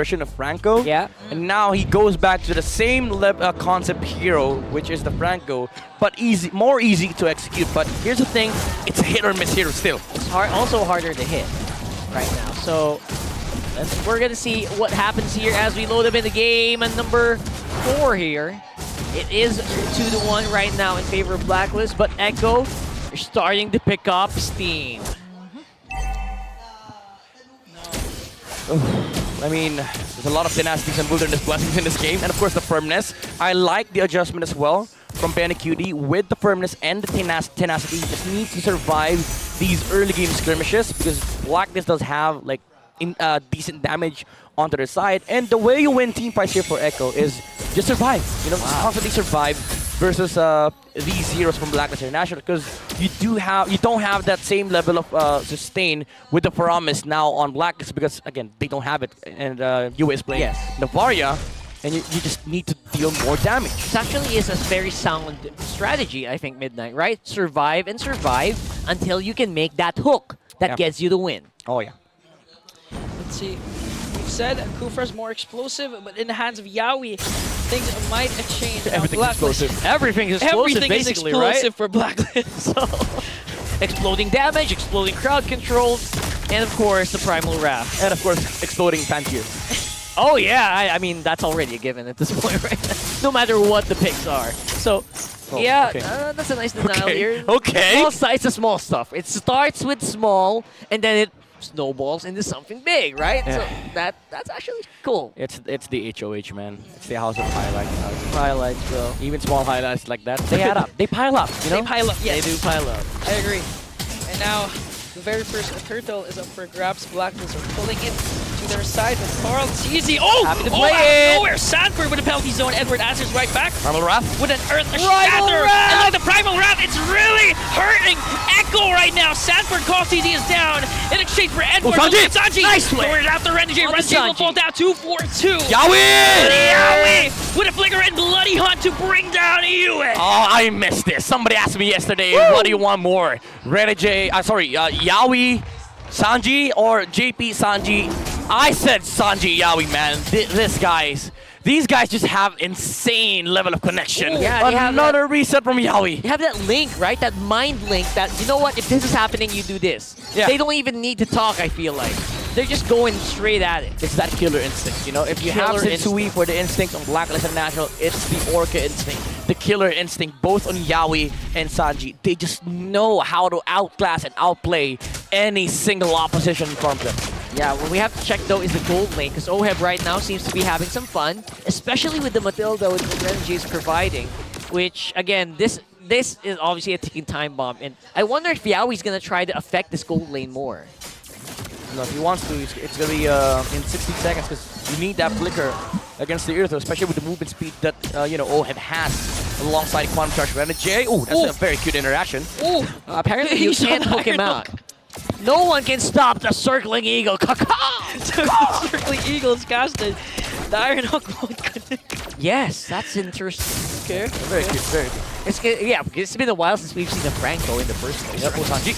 version of Franco. Yeah. And now he goes back to the same concept hero, which is the Franco, but more easy to execute. But here's the thing, it's a hit or miss hero still. It's also harder to hit right now. So we're going to see what happens here as we load up in the game. And number 4 here. It is 2-1 right now in favor of Blacklist, but Echo, you're starting to pick up steam. I mean, there's a lot of tenacity and wilderness blessings in this game, and of course the firmness. I like the adjustment as well from BennyQD with the firmness and the tenacity. He just needs to survive these early game skirmishes because Blacklist does have like decent damage onto their side, and the way you win team fights here for Echo is just survive. You know, just constantly survive versus these heroes from Blacklist International, because you don't have that same level of sustain with the Paramis now on Blacklist, because again they don't have it, and UA is playing Navaria, and you just need to deal more damage. This actually is a very sound strategy, I think, Midnight, right? Survive and survive until you can make that hook that gets you the win. Oh yeah. Let's see. We've said Kufra's more explosive, but in the hands of Yawi, things might change. Everything's explosive. Everything is explosive, Everything basically, is explosive right? for Blacklist. So, exploding damage, exploding crowd control, and of course the Primal Wrath. And of course, exploding Pantier. Oh yeah, I mean that's already a given at this point, right? No matter what the picks are. So, that's a nice denial here. Okay. Small size of small stuff. It starts with small, and then it snowballs into something big, right? Yeah. So that's actually cool. It's the HOH, man. It's the house of highlights. Highlights, bro. Even small highlights like that, they add up. They pile up, you know? They pile up, yes. They do pile up. I agree. And now, the very first turtle is up for grabs. Blacklist are pulling it to their side with Carl. It's easy. Oh! Happy to Oh, play out it. of nowhere! Sanford with a penalty zone. Edward answers right back Primal Wrath. with an Earth Primal Shatter. Wrath! And like the Primal Wrath, it's really hurting Echo right now. Sanford calls TD is down in exchange for Edward. Sanji! Sanji! Nice play. Forward after Renegade. On the Renegade will Sanji. fall down 2-4-2. Yawi! Yawi with a flicker and bloody hunt to bring down Yue. Oh, I missed this. Somebody asked me yesterday, what do you want more? Yawi, Sanji, or JP Sanji? I said Sanji Yawi, man. These guys just have insane level of connection. Ooh. Yeah, they have another reset from Yawi. You have that link, right? That mind link that, you know what, if this is happening, you do this. Yeah. They don't even need to talk, I feel like. They're just going straight at it. It's that killer instinct, you know? If you have Sensui for the instinct on Blacklist International, it's the Orca instinct. The killer instinct, both on Yawi and Sanji. They just know how to outclass and outplay any single opposition in front of them. Yeah, what we have to check, though, is the gold lane, because Oheb right now seems to be having some fun, especially with the Matilda with what Renegade is providing, which, again, this is obviously a ticking time bomb, and I wonder if Yaoi's going to try to affect this gold lane more. No, if he wants to, it's going to be in 60 seconds, because you need that flicker against the Earth, especially with the movement speed that, Oheb has alongside Quantum Charge Renegade. Oh, that's a very cute interaction. Ooh. Apparently, you can't hook him out. No one can stop the circling eagle. Circling Eagles casted. The Iron Hook won't connect. Yes, that's interesting. Okay. Very cute, very cute. It's been a while since we've seen a Franco in the first place. Yep. Oh, Sanji!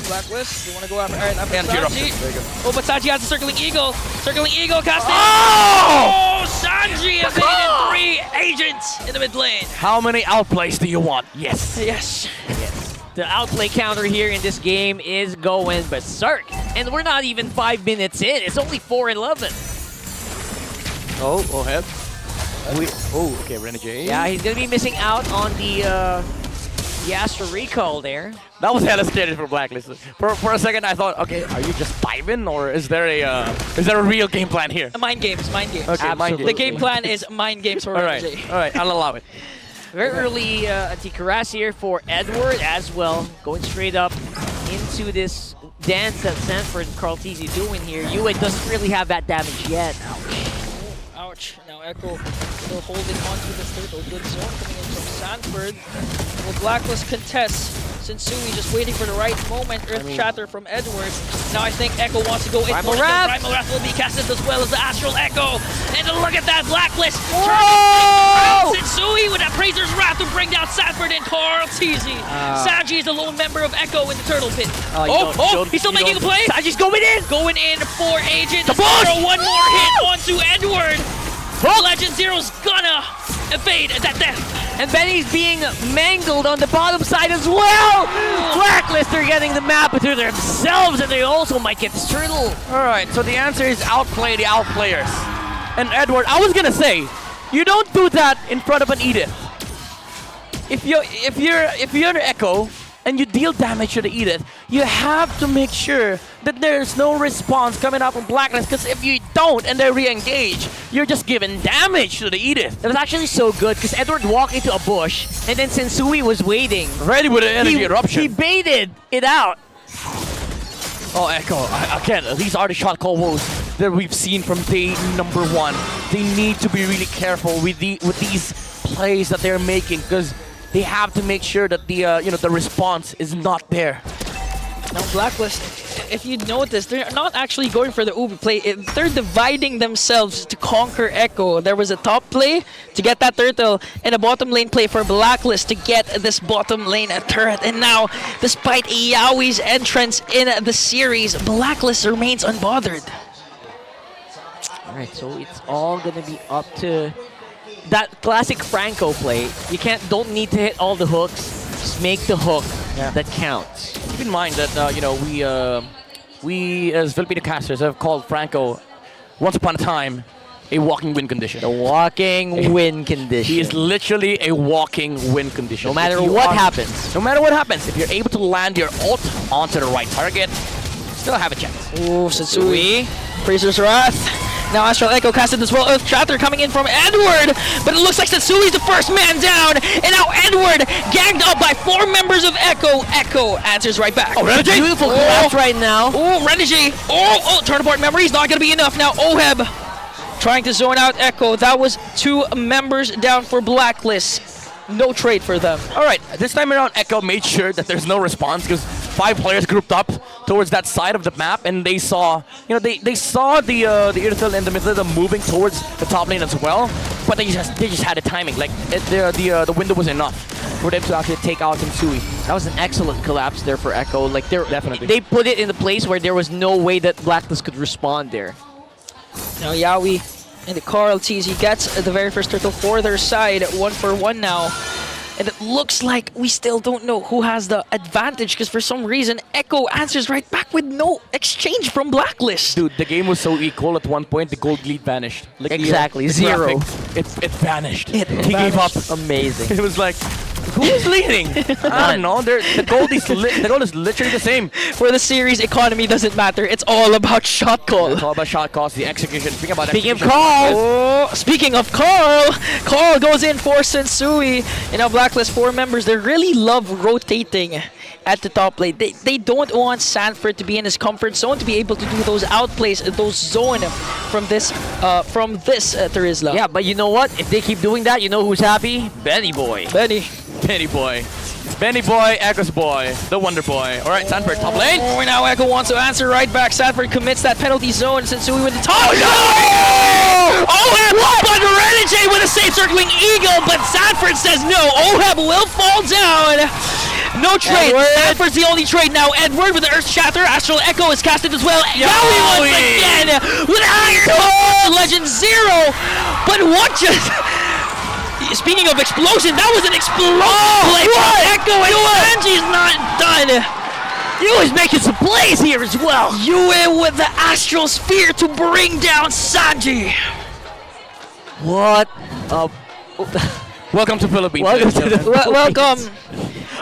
Blacklist, they want to go after Iron after And Fear Sanji. There you go. Oh, but Sanji has the Circling Eagle. Circling Eagle casted. Oh! Oh, Sanji evaded 3 agents in the mid lane. How many outplays do you want? Yes. Yes. The outplay counter here in this game is going berserk. And we're not even 5 minutes in. It's only 4:11. Oh, Oheb. Okay, Renegade. Yeah, he's going to be missing out on the Astro Recall there. That was hella scary for Blacklist. For a second, I thought, okay, are you just vibing, or is there a real game plan here? Mind games, mind games. Okay, mind The games. game plan is mind games for All RJ. right, I'll allow it. Very early anti-Karas here for Edward as well. Going straight up into this dance that Sanford and Carl Tizzy doing here. Yue doesn't really have that damage yet. Ouch. Ouch. Now Echo still holding on to this turtle. Good zone coming in from Sanford. Will Blacklist contest? Sensui just waiting for the right moment. Earth Shatter from Edwards. Now I think Echo wants to go in for it. Primal Wrath will be casted as well as the Astral Echo. And look at that Blacklist. Sensui with that Praiser's Wrath to bring down Sanford and Carl Teasy. Sanji is the lone member of Echo in the turtle pit. He's still making a play. Sanji's going in. Going in for Agent Zero. One more hit onto Edward. Legend Zero's gonna evade that death. And Benny's being mangled on the bottom side as well! Blacklist are getting the map to themselves, and they also might get this turtle. Alright, so the answer is outplay the outplayers. And Edward, I was gonna say, you don't do that in front of an Edith. If you're an Echo and you deal damage to the Edith, you have to make sure that there's no response coming out from Blacklist, because if you don't and they re-engage, you're just giving damage to the Edith. It was actually so good because Edward walked into a bush and then Sensui was waiting. Ready with an energy eruption. He baited it out. Oh, Echo, again, these are the shot call woes that we've seen from day number 1. They need to be really careful with these plays that they're making, because they have to make sure that the response is not there. Now Blacklist, if you notice, they're not actually going for the Uber play. They're dividing themselves to conquer Echo. There was a top play to get that turtle and a bottom lane play for Blacklist to get this bottom lane turret. And now, despite Yaoi's entrance in the series, Blacklist remains unbothered. Alright, so it's all gonna be up to that classic Franco play. You don't need to hit all the hooks. Just make the hook that counts. Keep in mind that we as Filipino casters have called Franco once upon a time a walking win condition. The walking win condition. He is literally a walking win condition. No matter what happens. No matter what happens, if you're able to land your ult onto the right target, still have a chance. Ooh, Sensui. Praiser's Wrath. Now Astral Echo casted as well. Earth Shatter coming in from Edward, but it looks like Sensui's the first man down, and now Edward ganged up by 4 members of Echo. Echo answers right back. Oh, Renegade! Beautiful collapse right now. Oh, Renegade! Oh, turn apart memory's not gonna be enough. Now Oheb trying to zone out Echo. That was 2 members down for Blacklist. No trade for them. Alright, this time around Echo made sure that there's no response, because 5 players grouped up towards that side of the map, and they saw, they saw the Irithel and the Mythilda moving towards the top lane as well, but they just had the timing. Like the window was enough for them to actually take out Sensui. That was an excellent collapse there for Echo. Like Definitely. They put it in a place where there was no way that Blacklist could respond there. Now Yaoi and the Carl TZ gets the very first turtle for their side. 1-for-1 now. And it looks like we still don't know who has the advantage, because for some reason Echo answers right back with no exchange from Blacklist. Dude, the game was so equal at one point, the gold lead vanished. Like Exactly, the 0. graphic, it vanished. It He gave up. Amazing. It was like, who's leading? I don't know. The gold is literally the same. For the series, economy doesn't matter. It's all about shot call. It's all about shot calls, the execution. Speaking of execution. Carl! Speaking of Carl, Carl goes in for Sensui. And now Blacklist 4 members, they really love rotating at the top lane. They don't want Sanford to be in his comfort zone, to be able to do those outplays, those zone from this Terizla. Yeah, but you know what? If they keep doing that, you know who's happy? Benny Boy. Benny Boy. Benny Boy, Echo's Boy, the Wonder Boy. Alright, Sanford, top lane. Oh, now Echo wants to answer right back. Sanford commits that penalty zone. Sensui with the top. Oheb! But Renegade with a safe circling eagle, but Sanford says no. Oheb will fall down. No trade. Sanford's the only trade now. Edward with the Earth Shatter. Astral Echo is casted as well. Yaoi once again with a higher Legend Zero. But what just... Speaking of explosion, that was an explosion play from Echo, and Sanji's not done. Yue's making some plays here as well. Yue with the Astral Sphere to bring down Sanji. What? Welcome to Philippines. Welcome.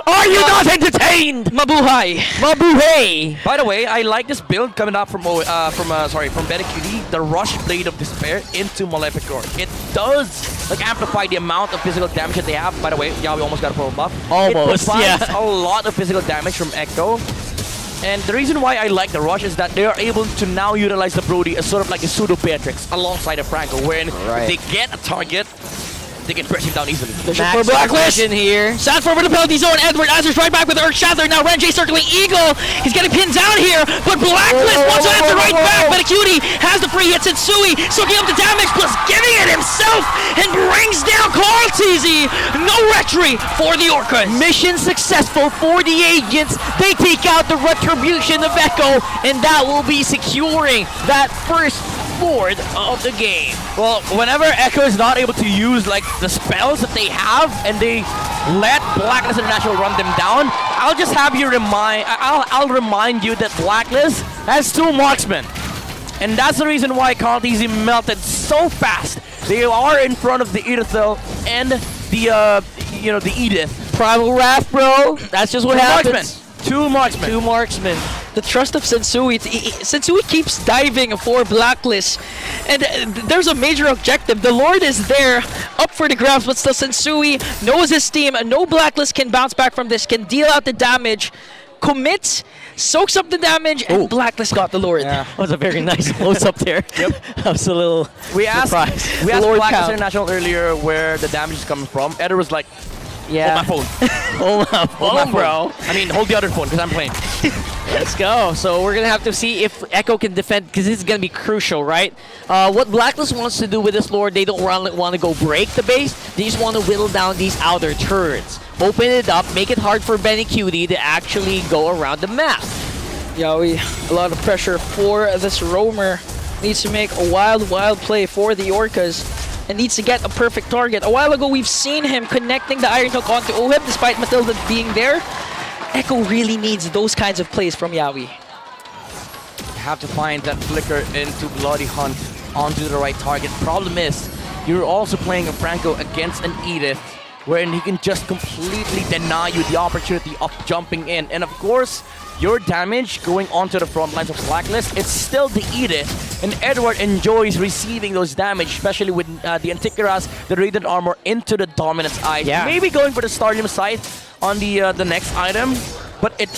Are you not entertained? Mabuhay. Mabuhay. By the way, I like this build coming up from BDQD, the Rush Blade of Despair into Maleficor. It does amplify the amount of physical damage that they have. By the way, yeah, we almost got a pro buff. Almost, it provides a lot of physical damage from Echo. And the reason why I like the rush is that they are able to now utilize the Brody as sort of like a pseudo Beatrix alongside the Franco, wherein if they get a target, they can press him down easily. Max Blacklist here. Sanford with the penalty zone. Edward answers right back with Earth Shatter. Now Renjay circling Eagle. He's getting pinned down here, but Blacklist wants to answer right back. But Acuity has the free hit. Sensui soaking up the damage, plus giving it himself, and brings down Carl TZ. No retry for the Orcas. Mission successful for the agents. They take out the retribution of Echo, and that will be securing that first board of the game. Well, whenever Echo is not able to use like the spells that they have, and they let Blacklist International run them down, I'll just have you I'll remind you that Blacklist has 2 marksmen, and that's the reason why Carl TZ melted so fast. They are in front of the Irithel and the the Edith. Primal Wrath, bro. That's just what happens. 2 marksmen. 2 marksmen. The trust of Sensui. Sensui keeps diving for Blacklist, and there's a major objective. The Lord is there, up for the grabs, but still Sensui knows his team. No Blacklist can bounce back from this, can deal out the damage, commits, soaks up the damage, and Blacklist got the Lord. Yeah. That was a very nice close up there. Yep. I was a little surprised. We asked Lord Blacklist count. International earlier where the damage is coming from. Eder was like, Yeah. hold my phone. Hold my Hold my phone, bro. I mean, hold the other phone because I'm playing. Let's go. So we're going to have to see if Echo can defend, because this is going to be crucial, right? What Blacklist wants to do with this Lord, they don't want to go break the base. They just want to whittle down these outer turrets. Open it up, make it hard for Benny Cutie to actually go around the map. Yeah, a lot of pressure for this roamer. Needs to make a wild play for the Orcas, and needs to get a perfect target. A while ago, we've seen him connecting the Iron Hook onto Oheb, despite Matilda being there. Echo really needs those kinds of plays from Yawi. Have to find that flicker into Bloody Hunt onto the right target. Problem is, you're also playing a Franco against an Edith, wherein he can just completely deny you the opportunity of jumping in. And of course, your damage going onto the front lines of Blacklist, it's still the Edith, and Edward enjoys receiving those damage, especially with the Antikyras, the Radiant Armor into the Dominance Eyes. Yeah. Maybe going for the Stardom Sight on the next item, but it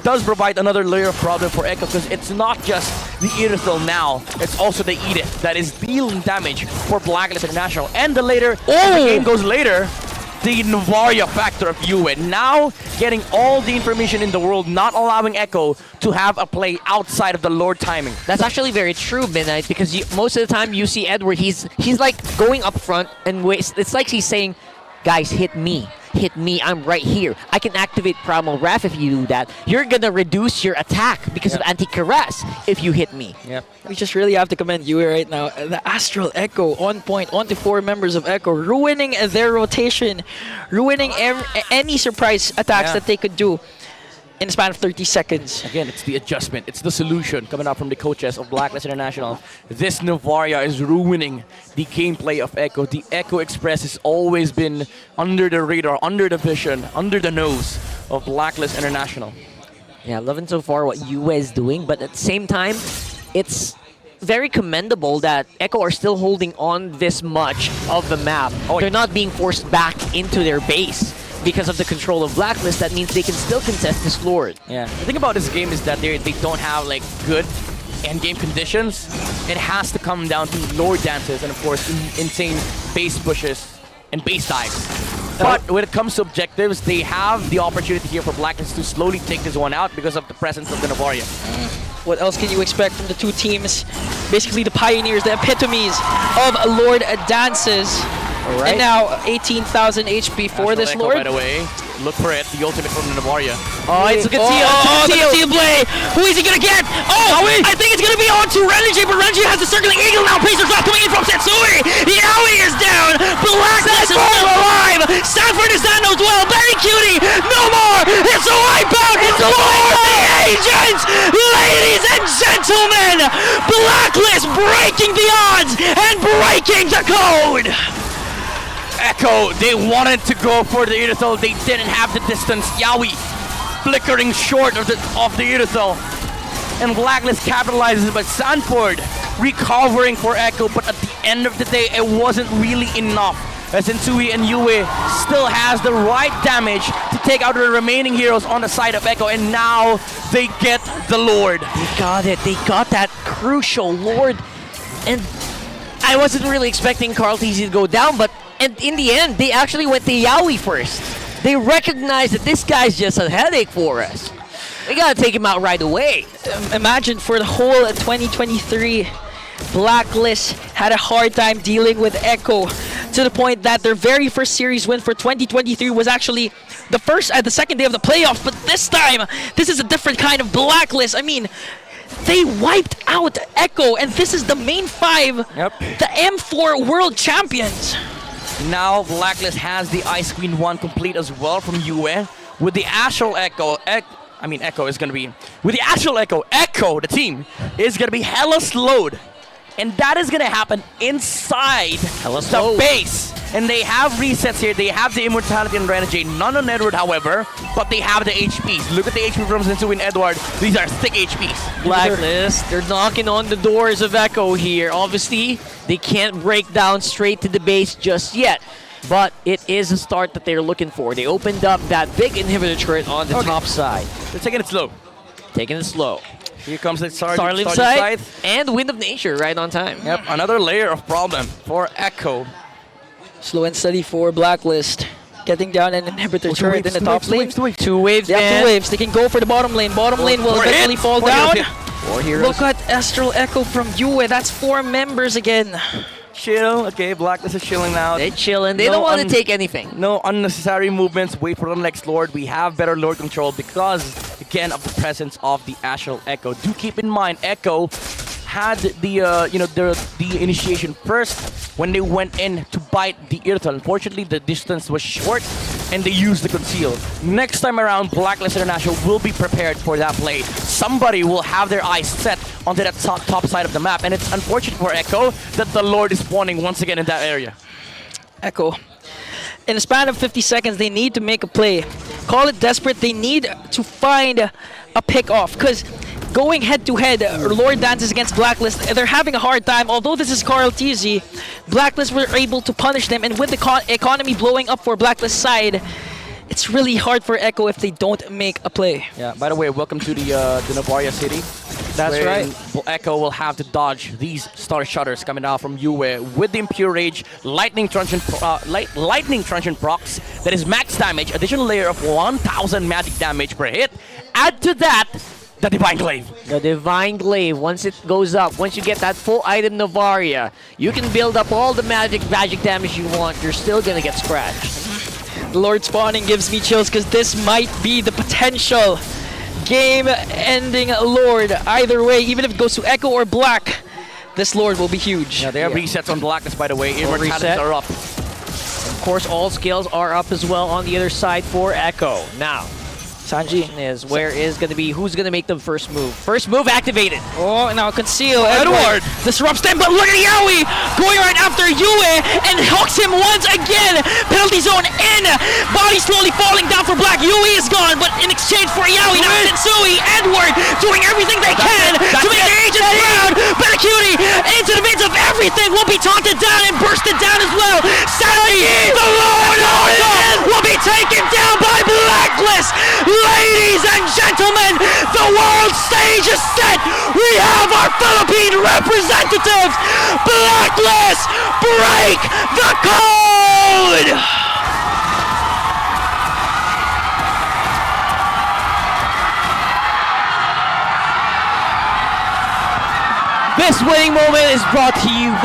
does provide another layer of problem for Echo, because it's not just the Irithel now, it's also the Edith that is dealing damage for Blacklist International. And the later, as the game goes later, the Novaria factor of UN now getting all the information in the world, not allowing Echo to have a play outside of the Lord timing. That's actually very true, Midnight, because most of the time you see Edward, he's like going up front and it's like he's saying, guys, hit me, I'm right here. I can activate Primal Wrath if you do that. You're gonna reduce your attack because of Anti-Caress if you hit me. Yep. We just really have to commend Yui right now. The Astral Echo on point, onto 4 members of Echo, ruining their rotation, ruining any surprise attacks that they could do in a span of 30 seconds. Again, it's the adjustment. It's the solution coming out from the coaches of Blacklist International. This Novaria is ruining the gameplay of Echo. The Echo Express has always been under the radar, under the vision, under the nose of Blacklist International. Yeah, loving so far what UA is doing, but at the same time, it's very commendable that Echo are still holding on this much of the map. They're not being forced back into their base because of the control of Blacklist. That means they can still contest this Lord. Yeah. The thing about this game is that they don't have like good end-game conditions. It has to come down to Lord dances and of course insane base pushes and base dives. But when it comes to objectives, they have the opportunity here for Blacklist to slowly take this one out because of the presence of the Novaria. What else can you expect from the 2 teams? Basically the pioneers, the epitomes of Lord dances. Right. And now 18,000 HP for this Echo, Lord. by the way, look for it, the ultimate from the Novaria. Oh, it's a good seal. Teal play. Who is he gonna get? Oh, I think it's gonna be on to Renji, but Renji has the circling eagle now. Pacers off coming in from Setsui. Yaoi is down. Blacklist is still alive. Sanford is down as well. Very cutie. No more. It's a wipeout. It's a Lord the Agents. Ladies and gentlemen, Blacklist breaking the odds and breaking the code. Echo, they wanted to go for the Irithel, they didn't have the distance. Yawi flickering short of the Irithel. And Blacklist capitalizes, but Sanford recovering for Echo, but at the end of the day, it wasn't really enough as Insui and Yue still has the right damage to take out the remaining heroes on the side of Echo, and now they get the Lord. They got it. They got that crucial Lord. And I wasn't really expecting Carl TZ to go down, but in the end, they actually went to Yaoi first. They recognized that this guy's just a headache for us. We gotta take him out right away. Imagine for the whole 2023, Blacklist had a hard time dealing with Echo, to the point that their very first series win for 2023 was actually the second day of the playoffs. But this time, this is a different kind of Blacklist. I mean, they wiped out Echo, and this is the main 5, the M4 world champions. Now Blacklist has the Ice Queen 1 complete as well from Yue. With the actual Echo, Echo is going to be... With the actual Echo, the team, is going to be hella slowed. And that is going to happen inside the base. And they have resets here. They have the Immortality and Renegade. None on Edward, however, but they have the HPs. Look at the HP from Zinsu and Edward. These are thick HPs. Blacklist, they're knocking on the doors of Echo here. Obviously, they can't break down straight to the base just yet. But it is a start that they're looking for. They opened up that big inhibitor turret on the top side. They're taking it slow. Taking it slow. Here comes the Starling Scythe and Wind of Nature right on time. Yep, another layer of problem for Echo. Slow and steady for Blacklist. Getting down an inhibitor turret in the top lane. Two waves, They have 2 waves. They can go for the bottom lane. Bottom lane will definitely fall down. 4 heroes. Look at Astral Echo from Yue. That's 4 members again. Chill. Okay, Blacklist is chilling now. They're chilling. They don't want to take anything. No unnecessary movements. Wait for the next Lord. We have better Lord control because, again, of the presence of the Astral Echo. Do keep in mind, Echo had the initiation first when they went in to bite the Irtal. Unfortunately, the distance was short and they used the conceal. Next time around, Blacklist International will be prepared for that play. Somebody will have their eyes set onto that top side of the map, and it's unfortunate for Echo that the Lord is spawning once again in that area. Echo. In a span of 50 seconds, they need to make a play. Call it desperate. They need to find a pick-off, because going head-to-head, Lord dances against Blacklist, they're having a hard time. Although this is Carl TZ, Blacklist were able to punish them, and with the economy blowing up for Blacklist side, it's really hard for Echo if they don't make a play. Yeah, by the way, welcome to the Novaria city. That's right. Echo will have to dodge these Star Shutters coming out from Yue with the Impure Rage, Lightning Truncheon procs. That is max damage, additional layer of 1000 magic damage per hit. Add to that, the Divine Glaive. The Divine Glaive, once it goes up, once you get that full item Novaria, you can build up all the magic damage you want. You're still gonna get scratched. The Lord spawning gives me chills because this might be the potential game-ending Lord. Either way, even if it goes to Echo or Black, this Lord will be huge. Yeah, they have resets on Blackness, by the way. Immortalities are up. Of course, all skills are up as well on the other side for Echo. Now, Sanji is who's gonna make the first move? First move activated. Oh, now conceal. Edward disrupts them, but look at Yaoi going right after Yue and hooks him once again. Penalty zone in. Body slowly falling down for Black. Yue is gone, but in exchange for Yaoi, now Sensui, Edward doing everything they can to make the agents proud. Blck into the midst of everything will be taunted down and bursted down as well. Sanji, the Lord will be taken down by Blacklist. Ladies and gentlemen, the world stage is set. We have our Philippine representatives. Blacklist, break the code. this winning moment is brought to you by